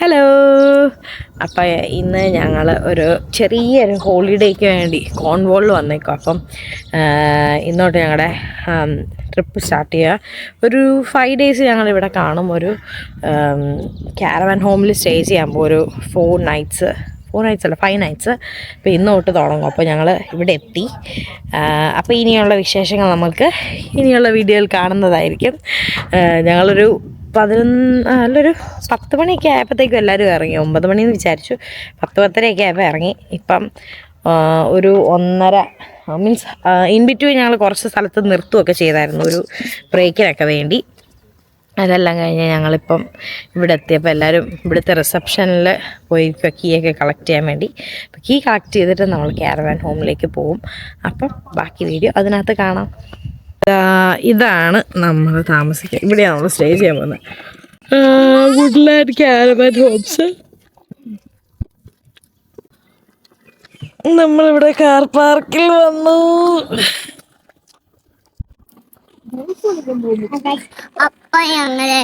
Hello. അപ്പം ഇന്ന് ഞങ്ങൾ ഒരു ചെറിയൊരു ഹോളിഡേക്ക് വേണ്ടി കോൺവോളിൽ വന്നേക്കും. അപ്പം ഇന്നോട്ട് ഞങ്ങളുടെ ട്രിപ്പ് സ്റ്റാർട്ട് ചെയ്യുക. ഒരു 5 days ഞങ്ങളിവിടെ കാണും. ഒരു ക്യാരവാൻ ഹോമിൽ സ്റ്റേ ചെയ്യാൻ പോകും. ഒരു 4 nights അല്ല 5 nights. അപ്പോൾ ഇന്ന് തൊട്ട് തുടങ്ങും. അപ്പോൾ ഞങ്ങൾ ഇവിടെ എത്തി. അപ്പോൾ ഇനിയുള്ള വിശേഷങ്ങൾ നമുക്ക് ഇനിയുള്ള വീഡിയോയിൽ കാണുന്നതായിരിക്കും. ഞങ്ങളൊരു 10 മണിയൊക്കെ ആയപ്പോഴത്തേക്കും എല്ലാവരും ഇറങ്ങി. 9 മണിയെന്ന് വിചാരിച്ചു. 10-10:30 ആയപ്പോൾ ഇറങ്ങി. ഇപ്പം ഒരു 1:30 മീൻസ് ഇൻ ബിറ്റ്വീൻ ഞങ്ങൾ കുറച്ച് സ്ഥലത്ത് നിർത്തുകയൊക്കെ ചെയ്തായിരുന്നു ഒരു ബ്രേക്കിനൊക്കെ വേണ്ടി. അതെല്ലാം കഴിഞ്ഞ് ഞങ്ങളിപ്പം ഇവിടെ എത്തിയപ്പോൾ എല്ലാവരും ഇവിടുത്തെ റിസപ്ഷനിൽ പോയി കീയൊക്കെ കളക്ട് ചെയ്യാൻ വേണ്ടി. അപ്പോൾ കീ കളക്ട് ചെയ്തിട്ട് നമ്മൾ ക്യാരവാൻ ഹോമിലേക്ക് പോകും. അപ്പം ബാക്കി വീഡിയോ അതിനകത്ത് കാണാം. ഇതാണ് നമ്മൾ താമസിക്കുക. ഇവിടെയാണ് നമ്മൾ സ്റ്റേ ചെയ്യാൻ പോകുന്നത്. Woodland caravan homes. നമ്മളിവിടെ കാർ പാർക്കിൽ വന്നു. അപ്പൊ ഞങ്ങള്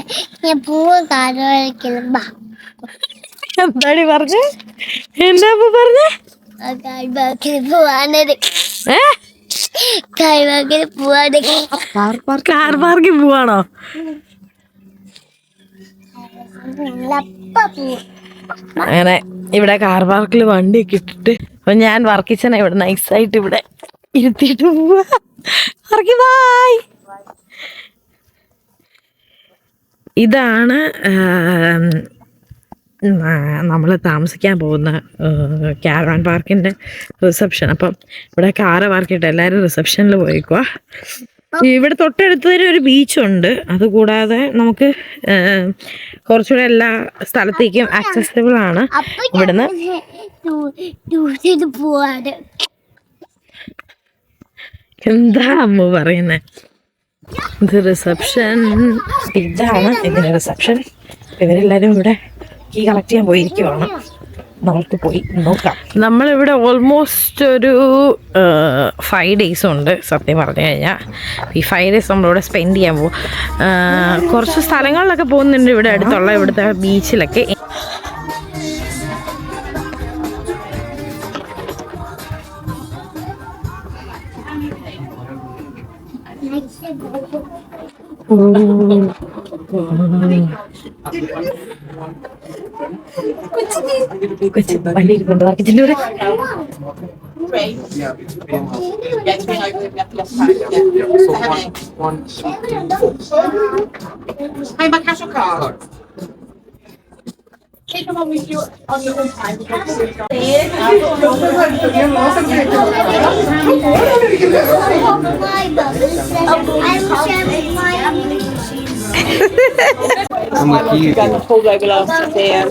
എന്താടി പറഞ്ഞ? എന്താ പറഞ്ഞേ? കാർ പാർക്കിൽ പോവാണോ? അങ്ങനെ ഇവിടെ കാർ പാർക്കിൽ വണ്ടിയൊക്കെ ഇട്ടിട്ട് അപ്പൊ ഞാൻ വർക്കിച്ചനെ ഇവിടെ നൈസായിട്ട് ഇവിടെ ഇരുത്തിയിട്ട് പോവാ. ബായ്. ഇതാണ് നമ്മൾ താമസിക്കാൻ പോകുന്ന ക്യാരവാൻ പാർക്കിൻ്റെ റിസപ്ഷൻ. അപ്പം ഇവിടെ കാറ് പാർക്കിട്ട് എല്ലാവരും റിസപ്ഷനിൽ പോയിക്കുക. ഇവിടെ തൊട്ടടുത്തൊരു ഒരു ബീച്ചുണ്ട്. അതുകൂടാതെ നമുക്ക് കുറച്ചുകൂടെ എല്ലാ സ്ഥലത്തേക്കും ആക്സസിബിൾ ആണ് ഇവിടുന്ന്. എന്താ അമ്മ പറയുന്നത്? ഇത് റിസപ്ഷൻ. ഇതാണ് ഇതിൻ്റെ റിസപ്ഷൻ. ഇവരെല്ലാവരും ഇവിടെ കീ കളക്ട് ചെയ്യാൻ പോയിരിക്കുവാണ്. നമുക്ക് പോയി നോക്കാം. നമ്മളിവിടെ ഓൾമോസ്റ്റ് ഒരു 5 days ഉണ്ട് സത്യം പറഞ്ഞു കഴിഞ്ഞാൽ. ഈ 5 days നമ്മളിവിടെ സ്പെൻഡ് ചെയ്യാൻ പോകും. കുറച്ച് സ്ഥലങ്ങളിലൊക്കെ പോകുന്നുണ്ട് ഇവിടെ അടുത്തുള്ള ഇവിടുത്തെ ബീച്ചിലൊക്കെ. Take them on with you on your own time. Pulled over last Museum.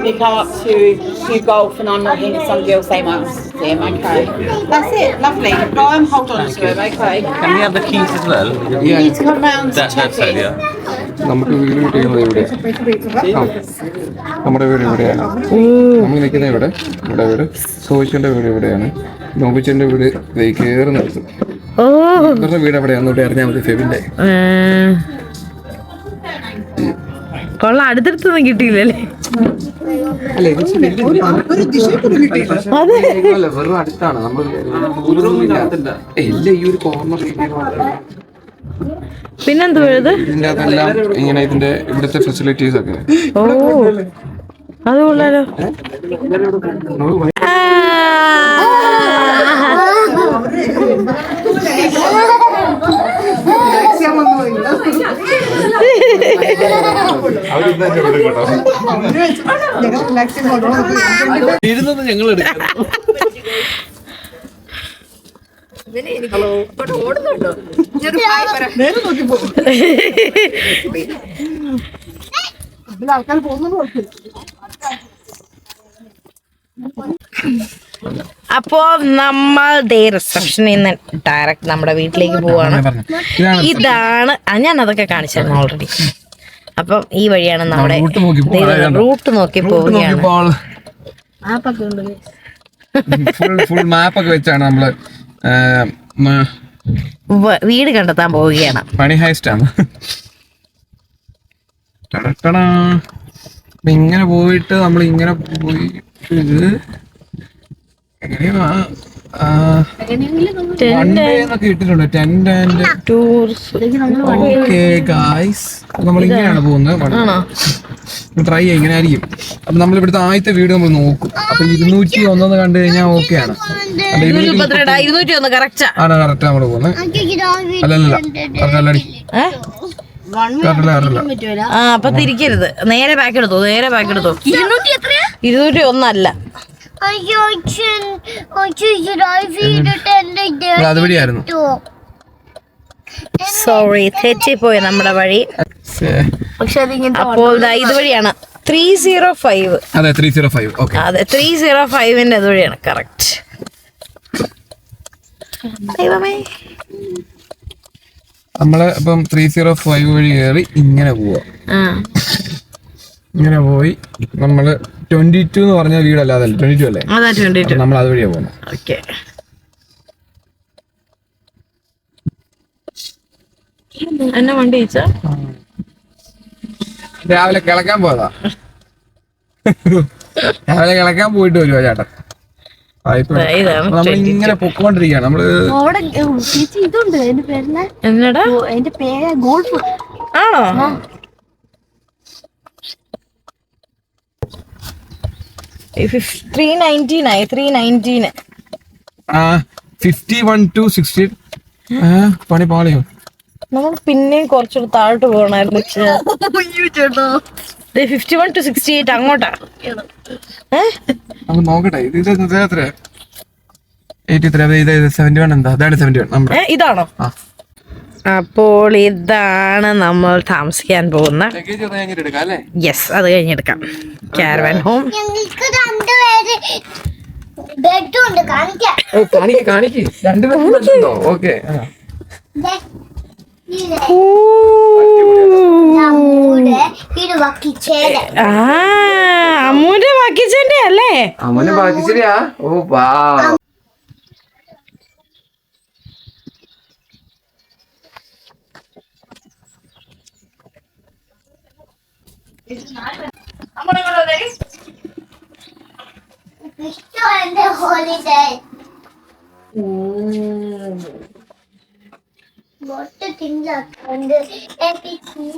We come up to golf and I'm not here. Some girls say my museum. Okay, that's it. Lovely. Go and hold on to him. Okay. Can we have the keys as well? You need to come round to check That's it, in. yeah. നമുക്ക് വീട് കിട്ടിയത് ഇവിടെ. നമ്മുടെ വീട് ഇവിടെയാണ്. നമ്മൾ നിൽക്കുന്നത് ഇവിടെ. ഇവിടെ വീട് സോയിച്ചന്റെ വീട് ഇവിടെയാണ്. നോബിച്ചന്റെ വീട് കയറി നിർത്തും. ഇവരുടെ വീട് എവിടെയാണെന്നോട്ട് അറിഞ്ഞാൽ മതി. ഫെബിന്റെ കൊള്ള അടുത്തടുത്തൊന്നും കിട്ടിയില്ലല്ലേ? വെറും അടുത്താണ്. നമ്മൾ എല്ലാം ഈ ഒരു കോർണർ. പിന്നെന്ത് ഇതിന്റെ അതെല്ലാം ഇങ്ങനെ ഇതിന്റെ ഇവിടുത്തെ ഫെസിലിറ്റീസ് ഒക്കെ. ഓ അത് കൊള്ളാലോ. ഇരുന്നത് ഞങ്ങൾ എടുക്കാം. അപ്പോ നമ്മൾ റിസപ്ഷനിൽ നിന്ന് ഡയറക്റ്റ് നമ്മുടെ വീട്ടിലേക്ക് പോവാണ്. ഇതാണ് ഞാൻ അതൊക്കെ കാണിച്ചായിരുന്നു ഓൾറെഡി. അപ്പം ഈ വഴിയാണ് നമ്മുടെ റൂട്ട് നോക്കി പോവുകയാണ്. ഫുൾ മാപ്പൊക്കെ വെച്ചാണ് നമ്മള് വീട് കണ്ടെത്താൻ പോവുകയാണ്. പണി ഹൈസ്റ്റ് ആണ്. അപ്പൊ ഇങ്ങനെ പോയിട്ട് നമ്മൾ ഇങ്ങനെ പോയിട്ട് എങ്ങനെയാ എന്നൊക്കെ ഇട്ടിട്ടുണ്ട് 10 and ടൂർസ് ഓക്കെ ഗായ്സ്. നമ്മൾ ഇങ്ങനെയാണ് പോകുന്നത്. ട്രൈ ചെയ്യാം, ഇങ്ങനെ ആയിരിക്കും. അപ്പൊ നമ്മൾ ഇവിടുത്തെ ആദ്യത്തെ വീട് നമ്മൾ നോക്കും. അപ്പൊ 201 കണ്ടു കഴിഞ്ഞാൽ ഓക്കെ ആണ്. 201 കറക്റ്റാ. ആണ് കറക്റ്റ് നമ്മൾ പോകുന്നത്. അല്ലല്ല കറക്റ്റ് അല്ലടി, കറക്റ്റല്ല. ആ അപ്പൊ തിരിക്കരുത്, നേരെ ബാക്ക് എടുത്തോ, നേരെ ബാക്ക് എടുത്തോ. 201 അല്ല. അതുവഴിയായിരുന്നു. സോറി, തെറ്റിപ്പോയി നമ്മുടെ വഴി. അപ്പോൾ ഇതുവഴിയാണ് 305. അതെ 305. ഓക്കെ അതെ 305ന്റെ അതുവഴിയാണ് കറക്റ്റ്. നമ്മള് ഇപ്പം 305 വഴി കയറി ഇങ്ങനെ പോവാ. ഇങ്ങനെ പോയി നമ്മള് 22 എന്ന് പറഞ്ഞ വീടല്ല, അതല്ല 22 അല്ലേ? അതാ 22. നമ്മൾ അതുവഴിയാ പോകുന്നത്. ഓക്കെ. എന്നെ വണ്ടി വെച്ചാ രാവിലെ കിളക്കാൻ പോയതാ. രാവിലെ കിളക്കാൻ പോയിട്ട് വരുവാ ചേട്ടൻ. നമ്മൾ ഇങ്ങനെ പൊക്കോണ്ടിരിക്കുകയാണ് നമ്മള്. എന്നടാ എന്റെ പേര് ഗോൾഫ് ആണോ? $319. 51 to 60. പണി പാളിയോ? നമ്മൾ പിന്നെയും കുറച്ചുകൂടെ താഴോട്ട് പോകണായിരുന്നു. 51 to 68 അങ്ങോട്ടാ. നമുക്ക് നോക്കട്ടെ. ഇത് എത്ര? 83. ഇത് 71. എന്താ അതാണ് 71 നമ്മൾ. ഇതാണോ? അപ്പോൾ ഇതാണ് നമ്മൾ താമസിക്കാൻ പോകുന്ന. യെസ്, അത് കഴിഞ്ഞെടുക്കാം. Caravan home. ഞങ്ങൾക്ക് രണ്ടുപേര് ബെഡുണ്ട്, കാണിക്കാം. കാണിക്ക് 2 ബെഡുണ്ടോ? ഓക്കെ. അമ്മൂന്റെ ബാക്കിച്ചന്റെ അല്ലേ? അമ്മൂന്റെ ബാക്കിച്ചെടിയാ? ഓ വാ. holiday. What things are under everything.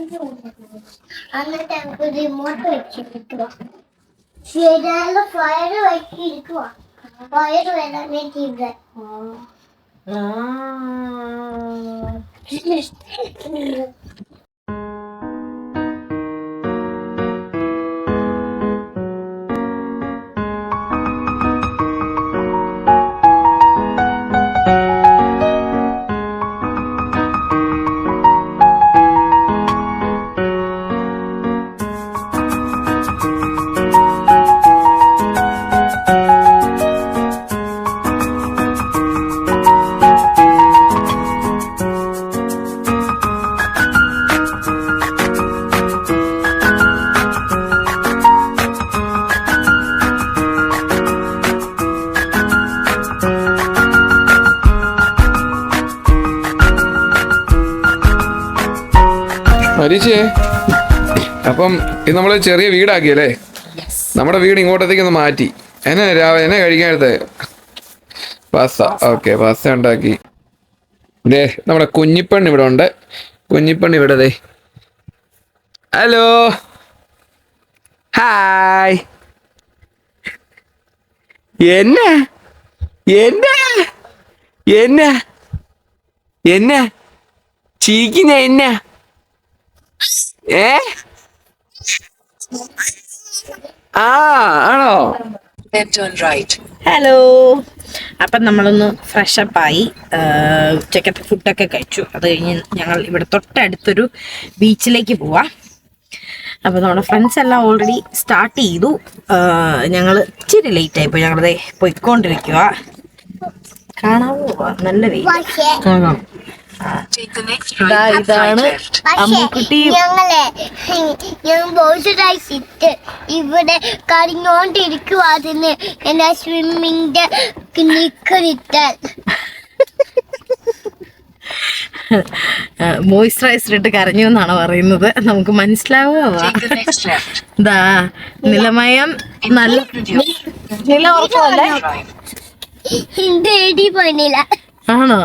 And the temple remote വെച്ചിരിക്കുക. ശരിയായ ഫയർ വെച്ചിരിക്കുക. ഫയർ വരാൻ വേണ്ടിയിട്ട്. മരീച്ചേ, അപ്പം ഇത് നമ്മള് ചെറിയ വീടാക്കിയല്ലേ? നമ്മുടെ വീട് ഇങ്ങോട്ടത്തേക്ക് ഒന്ന് മാറ്റി. എന്നെ കഴിക്കാനടുത്ത് പാസ്ത. ഓക്കെ, പാസ്ത ഉണ്ടാക്കി. ദേ നമ്മുടെ കുഞ്ഞിപ്പെണ്ണ് ഇവിടെ ഉണ്ട്. കുഞ്ഞിപ്പെണ്ണ് ഇവിടെ ദേ. Hello, hi. എന്നാ എന്നാ എന്നാ എന്നാ ചീക്കുന്ന എന്നാ? ആണോ? ഹലോ. അപ്പം നമ്മളൊന്ന് ഫ്രഷപ്പായി ഉച്ചക്കത്തെ ഫുഡൊക്കെ കഴിച്ചു. അത് കഴിഞ്ഞ് ഞങ്ങൾ ഇവിടെ തൊട്ടടുത്തൊരു ബീച്ചിലേക്ക് പോവാം. അപ്പോൾ നമ്മുടെ ഫ്രണ്ട്സ് എല്ലാം ഓൾറെഡി സ്റ്റാർട്ട് ചെയ്തു. ഞങ്ങൾ ഇച്ചിരി ലേറ്റ് ആയിപ്പോയി. ഞങ്ങളത് പോയിക്കൊണ്ടിരിക്കുക. കാണാവോ? നല്ല വെയിൽ. ഇതാണ് അമ്മുക്കുട്ടി. ഇവിടെ കരഞ്ഞോണ്ടിരിക്കുക. അതിന് എന്നാ സ്വിമ്മിന്റെ നിക്കറിട്ടാൽ മോയിസ്ചറൈസർ ഇട്ട് കരഞ്ഞു എന്നാണ് പറയുന്നത്. നമുക്ക് മനസ്സിലാവുക ഇതാ നിലമയം നല്ല നില ഉറക്കമല്ലേ ആണോ?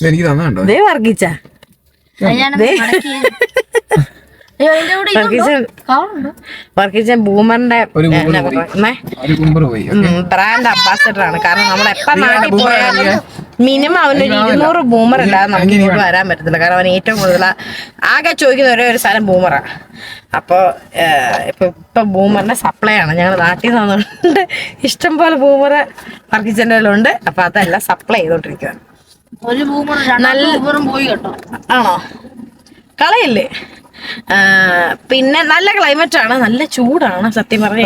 എനിക്ക് തന്നുണ്ടോ? ദേ വർഗിച്ച വർഗീച്ചൻ ബൂമറിന്റെ ബ്രാൻഡ് അംബാസഡർ ആണ്. കാരണം നമ്മൾ എപ്പോ നാട്ടിൽ പോയാലും മിനിമം അവനൊരു 200 ബൂമർ ഇല്ലാതെ നമുക്ക് ഇങ്ങോട്ട് വരാൻ പറ്റത്തില്ല. കാരണം അവൻ ഏറ്റവും കൂടുതൽ ആകെ ചോദിക്കുന്ന ഒരേ ഒരു സാധനം ബൂമറാണ്. അപ്പോൾ ഇപ്പൊ ബൂമറിന്റെ സപ്ലൈ ആണ്. ഞങ്ങൾ നാട്ടിൽ നിന്ന് വന്നുകൊണ്ട് ഇഷ്ടം പോലെ ബൂമർ വർഗീച്ചൻ്റെ ഉണ്ട്. അപ്പൊ അതെല്ലാം സപ്ലൈ ചെയ്തോണ്ടിരിക്കുകയാണ്. പോയി കേട്ടോ. ആണോ? കളയില്ലേ? പിന്നെ നല്ല ക്ലൈമറ്റ് ആണ്, നല്ല ചൂടാണ് സത്യം പറഞ്ഞു.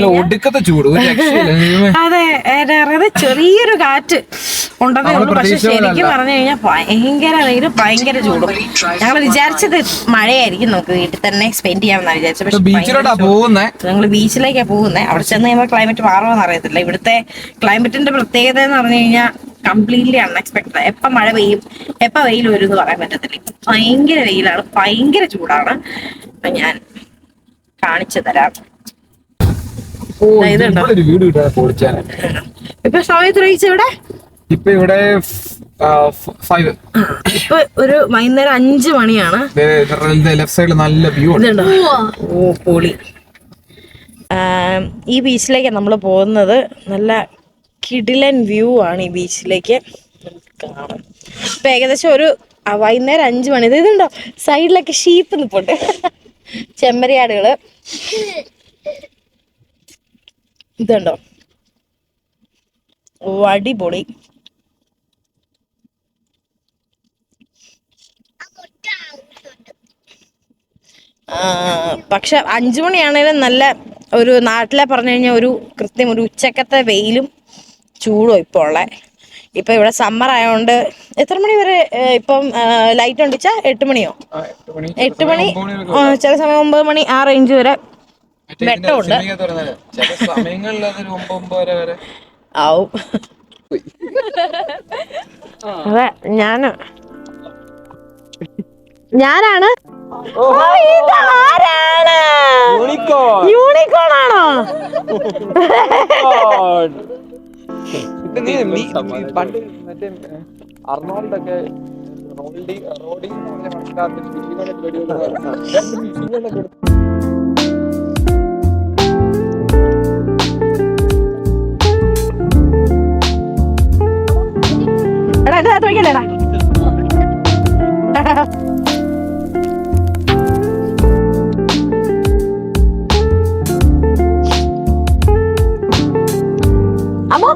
അതെ, ചെറിയൊരു കാറ്റ് ഉണ്ടെന്നേ ഉള്ളൂ. പക്ഷെ ശരിക്കും പറഞ്ഞു കഴിഞ്ഞാൽ ഭയങ്കര വെയിലും ഭയങ്കര ചൂടും. ഞങ്ങൾ വിചാരിച്ചത് മഴയായിരിക്കും, നമുക്ക് വീട്ടിൽ തന്നെ സ്പെൻഡ് ചെയ്യാമെന്നാണ് വിചാരിച്ചത്. പക്ഷെ ഞങ്ങൾ ബീച്ചിലേക്കാണ് പോകുന്നത്. അവിടെ ചെന്ന് കഴിയുമ്പോൾ ക്ലൈമറ്റ് മാറുമെന്ന് അറിയത്തില്ല. ഇവിടുത്തെ ക്ലൈമറ്റിന്റെ പ്രത്യേകത എന്ന് പറഞ്ഞു കഴിഞ്ഞാൽ കംപ്ലീറ്റ്ലി അൺഎക്സ്പെക്ടഡ്. എപ്പം മഴ പെയ്യും എപ്പം വെയിൽ വരും എന്ന് പറയാൻ പറ്റത്തില്ല. ഭയങ്കര വെയിലാണ്, ഭയങ്കര ചൂടാണ്. അപ്പൊ ഞാൻ കാണിച്ചു തരാം. ഇപ്പൊ സമയത്ത് റീച്ച് ഇവിടെ ഇപ്പൊ ഇവിടെ 5. ഇപ്പൊ ഒരു വൈകുന്നേരം 5 മണിയാണ്. ലെഫ്റ്റ് സൈഡിൽ നല്ല വ്യൂ ഉണ്ട്. ഓ പൊളി. ഈ ബീച്ചിലേക്ക് നമ്മൾ പോകുന്നത്. നല്ല കിടിലൻ വ്യൂ ആണ് ഈ ബീച്ചിലേക്ക് കാണാം. ഇപ്പൊ ഏകദേശം ഒരു വൈകുന്നേരം 5 മണി. ഇതുണ്ടോ സൈഡിലൊക്കെ ഷീപ്പ് നിൽപ്പുണ്ട്, ചെമ്മരിയാടുകള്. ഇതുണ്ടോ അടിപൊളി. പക്ഷെ 5 മണിയാണേലും നല്ല ഒരു നാട്ടിലെ പറഞ്ഞു കഴിഞ്ഞാൽ ഒരു കൃത്യം ഒരു ഉച്ചക്കത്തെ വെയിലും ചൂടും ഇപ്പോൾ ഉള്ളത്. ഇപ്പൊ ഇവിടെ സമ്മർ ആയതുകൊണ്ട് എത്ര മണി വരെ ഇപ്പം ലൈറ്റ് ഉണ്ടിച്ചാ 8 മണിയോ? 8 മണി, ചില സമയം 9 മണി, ആ റേഞ്ച് വരെ വെട്ടമുണ്ട്. ആവും. അതെ, ഞാനാണ്. ആരാണ്? യൂണിക്കോൺ ആണോ? അർണോൾഡൊക്കെ അമ്മോ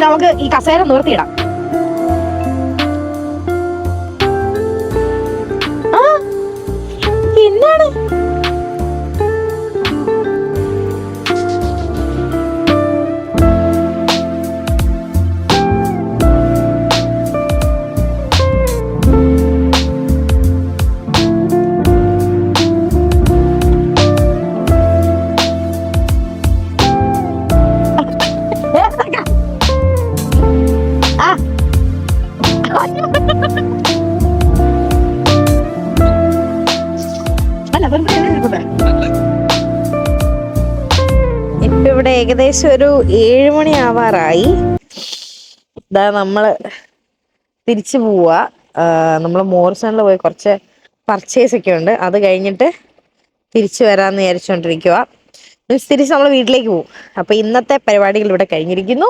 നമുക്ക് ഈ കസേര നിർത്തിയിടാം. എന്നാണ് ഇപ്പൊ ഇവിടെ ഏകദേശം ഒരു 7 മണി ആവാറായി. ഇതാ നമ്മള് തിരിച്ചു പോവാ. നമ്മള് മോറിസണിൽ പോയി കുറച്ച് പർച്ചേസ് ഒക്കെ ഉണ്ട്. അത് കഴിഞ്ഞിട്ട് തിരിച്ചു വരാമെന്ന് വിചാരിച്ചുകൊണ്ടിരിക്കുക. മീൻസ് തിരിച്ച് നമ്മൾ വീട്ടിലേക്ക് പോകും. അപ്പോൾ ഇന്നത്തെ പരിപാടികൾ ഇവിടെ കഴിഞ്ഞിരിക്കുന്നു.